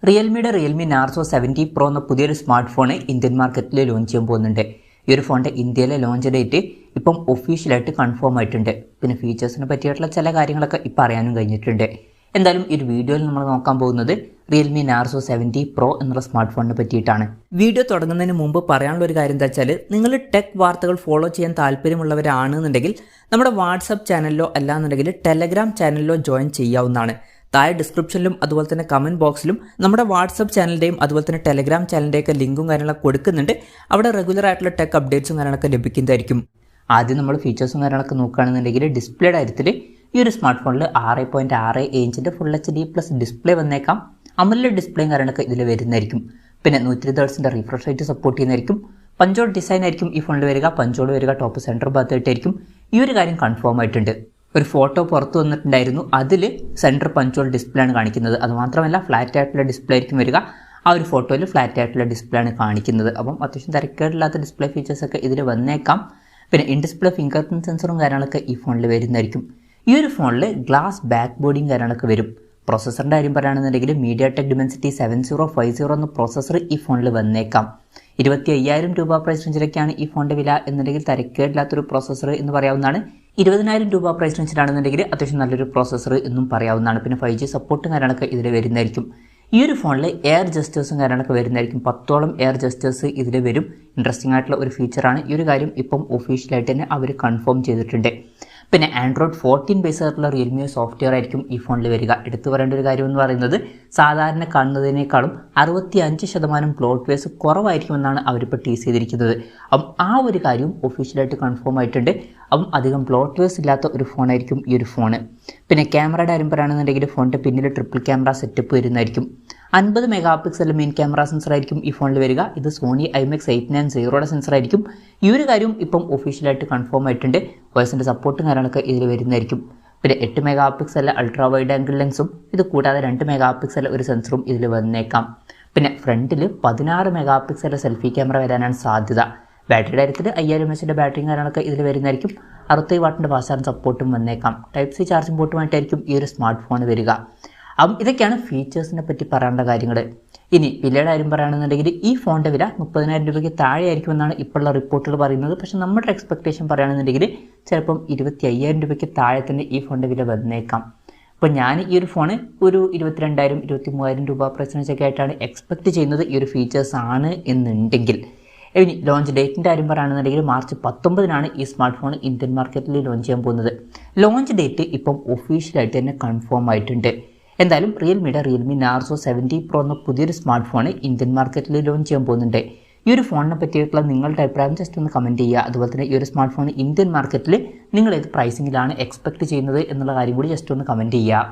റിയൽമിയുടെ Realme Narzo 70 pro എന്ന പുതിയൊരു smart phone Indian മാർക്കറ്റിൽ ലോഞ്ച് ചെയ്യാൻ പോകുന്നുണ്ട്. ഈ ഒരു ഫോണിൻ്റെ ഇന്ത്യയിലെ ലോഞ്ച് ഡേറ്റ് ഇപ്പം ഒഫീഷ്യലായിട്ട് കൺഫേം ആയിട്ടുണ്ട്. പിന്നെ ഫീച്ചേഴ്സിനെ പറ്റിയിട്ടുള്ള ചില കാര്യങ്ങളൊക്കെ ഇപ്പം അറിയാനും കഴിഞ്ഞിട്ടുണ്ട്. എന്തായാലും ഈ ഒരു വീഡിയോയിൽ നമ്മൾ നോക്കാൻ പോകുന്നത് റിയൽമി നാർസോ 70 പ്രോ എന്നുള്ള സ്മാർട്ട് ഫോണിനെ പറ്റിയിട്ടാണ്. വീഡിയോ തുടങ്ങുന്നതിന് മുമ്പ് പറയാനുള്ള ഒരു കാര്യം എന്താ വെച്ചാൽ, നിങ്ങൾ ടെക് വാർത്തകൾ ഫോളോ ചെയ്യാൻ താല്പര്യമുള്ളവരാണെന്നുണ്ടെങ്കിൽ നമ്മുടെ വാട്സപ്പ് ചാനലിലോ അല്ലാന്നുണ്ടെങ്കിൽ ടെലഗ്രാം ചാനലിലോ ജോയിൻ ചെയ്യാവുന്നതാണ്. താഴെ ഡിസ്ക്രിപ്ഷനിലും അതുപോലെ തന്നെ കമൻറ്റ് ബോക്സിലും നമ്മുടെ വാട്സപ്പ് ചാനലിൻ്റെയും അതുപോലെ തന്നെ ടെലഗ്രാം ചാനലിൻ്റെയൊക്കെ ലിങ്കും കാര്യങ്ങളൊക്കെ കൊടുക്കുന്നുണ്ട്. അവിടെ റെഗുലർ ആയിട്ടുള്ള ടെക് അപ്ഡേറ്റ്സും കാര്യങ്ങളൊക്കെ ലഭിക്കുന്നതായിരിക്കും. ആദ്യം നമ്മൾ ഫീച്ചേഴ്സും കാര്യങ്ങളൊക്കെ നോക്കുകയാണെന്നുണ്ടെങ്കിൽ ഡിസ്പ്ലേയുടെ കാര്യത്തിൽ ഈ ഒരു സ്മാർട്ട് ഫോണിൽ 6.6 ഇഞ്ചിൻ്റെ ഫുൾ HD+ ഡിസ്പ്ലേ വന്നേക്കാം. AMOLED ഡിസ്പ്ലേയും കാര്യങ്ങളൊക്കെ ഇതിൽ വരുന്നതായിരിക്കും. പിന്നെ 120 ഹെർട്സിൻ്റെ റിഫ്രഷ് റേറ്റ് സപ്പോർട്ട് ചെയ്യുന്നതായിരിക്കും. പഞ്ചോൾ ഡിസൈൻ ആയിരിക്കും ഈ ഫോണിൽ വരിക. പഞ്ചോൾ വരിക ടോപ്പ് സെൻറ്റർ ഭാഗത്തായിട്ടായിരിക്കും. ഈ ഒരു കാര്യം കൺഫേം ആയിട്ടുണ്ട്. ഒരു ഫോട്ടോ പുറത്ത് വന്നിട്ടുണ്ടായിരുന്നു, അതിൽ സെൻറ്റർ പഞ്ചോൾ ഡിസ്പ്ലേ ആണ് കാണിക്കുന്നത്. അതുമാത്രമല്ല ഫ്ലാറ്റ് ആയിട്ടുള്ള ഡിസ്പ്ലേ ആയിരിക്കും വരിക. ആ ഒരു ഫോട്ടോയിൽ ഫ്ലാറ്റ് ആയിട്ടുള്ള ഡിസ്പ്ലേ ആണ് കാണിക്കുന്നത്. അപ്പം അത്യാവശ്യം തിരക്കേടില്ലാത്ത ഡിസ്പ്ലേ ഫീച്ചേഴ്സൊക്കെ ഇതിൽ വന്നേക്കാം. പിന്നെ ഇൻ ഡിസ്പ്ലേ ഫിംഗർ പ്രിൻറ്റ് സെൻസറും കാര്യങ്ങളൊക്കെ ഈ ഫോണിൽ വരുന്നതായിരിക്കും. ഈ ഒരു ഫോണിൽ ഗ്ലാസ് ബാക്ക് ബോഡിയും കാര്യങ്ങളൊക്കെ വരും. പ്രോസസ്സറിൻ്റെ കാര്യം പറയുകയാണെന്നുണ്ടെങ്കിൽ MediaTek Dimensity 7050 എന്ന പ്രോസസ്സർ ഈ ഫോണിൽ വന്നേക്കാം. 25,000 രൂപ പ്രൈസ് റേഞ്ചിലൊക്കെയാണ് ഈ ഫോണിൻ്റെ വില എന്നുണ്ടെങ്കിൽ തിരക്കേടില്ലാത്തൊരു പ്രോസസ്സർ എന്ന് പറയാവുന്നതാണ്. 20,000 രൂപ പ്രൈസ് റേഞ്ചിലാണെന്നുണ്ടെങ്കിൽ അത്യാവശ്യം നല്ലൊരു പ്രോസസ്സർ എന്നും പറയാവുന്നതാണ്. പിന്നെ 5G സപ്പോർട്ടും കാര്യങ്ങളൊക്കെ ഇതിൽ വരുന്നതായിരിക്കും. ഈ ഒരു ഫോണിൽ എയർ ജസ്റ്റേഴ്സും കാര്യങ്ങളൊക്കെ വരുന്നതായിരിക്കും. 10ഓളം എയർ ജസ്റ്റേഴ്സ് ഇതിൽ വരും. ഇൻട്രസ്റ്റിംഗ് ആയിട്ടുള്ള ഒരു ഫീച്ചറാണ്. ഈ ഒരു കാര്യം ഇപ്പം ഒഫീഷ്യലായിട്ട് തന്നെ അവർ കൺഫേം ചെയ്തിട്ടുണ്ട്. പിന്നെ Android 14 ബേസ് ആയിട്ടുള്ള റിയൽമി സോഫ്റ്റ്വെയർ ആയിരിക്കും ഈ ഫോണിൽ വരിക. എടുത്തു പറയേണ്ട ഒരു കാര്യം എന്ന് പറയുന്നത്, സാധാരണ കാണുന്നതിനേക്കാളും 65% പ്ലോട്ട് വേസ് കുറവായിരിക്കുമെന്നാണ് അവരിപ്പോൾ ടീസ് ചെയ്തിരിക്കുന്നത്. അപ്പം ആ ഒരു കാര്യവും ഒഫീഷ്യലായിട്ട് കൺഫേം ആയിട്ടുണ്ട്. അപ്പം അധികം പ്ലോട്ട് വേസ് ഇല്ലാത്ത ഒരു ഫോണായിരിക്കും ഈ ഒരു ഫോണ്. പിന്നെ ക്യാമറയുടെ കാര്യം പറയുകയാണെന്നുണ്ടെങ്കിൽ ഫോണിൻ്റെ പിന്നിൽ ട്രിപ്പിൾ ക്യാമറ സെറ്റപ്പ് വരുന്നതായിരിക്കും. 50 മെഗാ മെയിൻ ക്യാമറ സെൻസർ ആയിരിക്കും ഈ ഫോണിൽ വരിക. ഇത് സോണി IMX 890 സെൻസർ ആയിരിക്കും. ഈ ഒരു കാര്യം ഇപ്പം ഒഫീഷ്യലായിട്ട് കൺഫേം ആയിട്ടുണ്ട്. വോയിസിൻ്റെ സപ്പോർട്ടും കാര്യങ്ങളൊക്കെ ഇതിൽ വരുന്നതായിരിക്കും. പിന്നെ 8 മെഗാ അൾട്രാ വൈഡ് ആംഗിൾ ലെൻസും ഇത് കൂടാതെ 2 മെഗാ ഒരു സെൻസറും ഇതിൽ വന്നേക്കാം. പിന്നെ ഫ്രണ്ടിൽ 16 മെഗാ സെൽഫി ക്യാമറ വരാനാണ് സാധ്യത. ബാറ്ററിയുടെ കാര്യത്തിൽ 5000 mAh ബാറ്ററിയും കാര്യങ്ങളൊക്കെ ഇതിൽ വരുന്നതായിരിക്കും. 67 വാട്ടിൻ്റെ ഫാസ്റ്റ് ചാർജ് സപ്പോർട്ടും വന്നേക്കാം. Type-C ചാർജിംഗ് പോർട്ടുമായിട്ടായിരിക്കും ഈ ഒരു സ്മാർട്ട് ഫോൺ വരിക. അപ്പം ഇതൊക്കെയാണ് ഫീച്ചേഴ്സിനെ പറ്റി പറയേണ്ട കാര്യങ്ങൾ. ഇനി വിലയുടെ കാര്യം പറയുകയാണെന്നുണ്ടെങ്കിൽ ഈ ഫോണിൻ്റെ വില 30,000 രൂപയ്ക്ക് താഴെ ആയിരിക്കുമെന്നാണ് ഇപ്പോഴുള്ള റിപ്പോർട്ടുകൾ പറയുന്നത്. പക്ഷേ നമ്മുടെ എക്സ്പെക്ടേഷൻ പറയുകയാണെന്നുണ്ടെങ്കിൽ ചിലപ്പം 25,000 രൂപയ്ക്ക് താഴെ തന്നെ ഈ ഫോണിൻ്റെ വില വന്നേക്കാം. അപ്പോൾ ഞാൻ ഈ ഒരു ഫോണ് ഒരു 22,000 23,000 രൂപ പ്രൈസ് റേഞ്ചൊക്കെ ആയിട്ടാണ് എക്സ്പെക്റ്റ് ചെയ്യുന്നത് ഈ ഒരു ഫീച്ചേഴ്സ് ആണ് എന്നുണ്ടെങ്കിൽ. ഇനി ലോഞ്ച് ഡേറ്റിൻ്റെ കാര്യം പറയുകയാണെന്നുണ്ടെങ്കിൽ മാർച്ച് 19 ഈ സ്മാർട്ട് ഫോൺ ഇന്ത്യൻ മാർക്കറ്റിൽ ലോഞ്ച് ചെയ്യാൻ പോകുന്നത്. ലോഞ്ച് ഡേറ്റ് ഇപ്പം ഒഫീഷ്യലായിട്ട് തന്നെ കൺഫേം ആയിട്ടുണ്ട്. എന്തായാലും റിയൽമി നാർസോ 70 പ്രോ എന്ന പുതിയൊരു സ്മാർട്ട് ഫോൺ ഇന്ത്യൻ മാർക്കറ്റിൽ ലോഞ്ച് ചെയ്യാൻ പോകുന്നുണ്ട്. ഈ ഒരു ഫോണിനെ പറ്റിയിട്ടുള്ള നിങ്ങളുടെ അഭിപ്രായം ജസ്റ്റ് ഒന്ന് കമൻറ്റ് ചെയ്യുക. അതുപോലെ തന്നെ ഈ ഒരു സ്മാർട്ട് ഫോൺ ഇന്ത്യൻ മാർക്കറ്റിൽ നിങ്ങൾ ഏത് പ്രൈസിങ്ങിലാണ് എക്സ്പെക്റ്റ് ചെയ്യുന്നത് എന്നുള്ള കാര്യം കൂടി ജസ്റ്റ് ഒന്ന് കമൻറ്റ് ചെയ്യുക.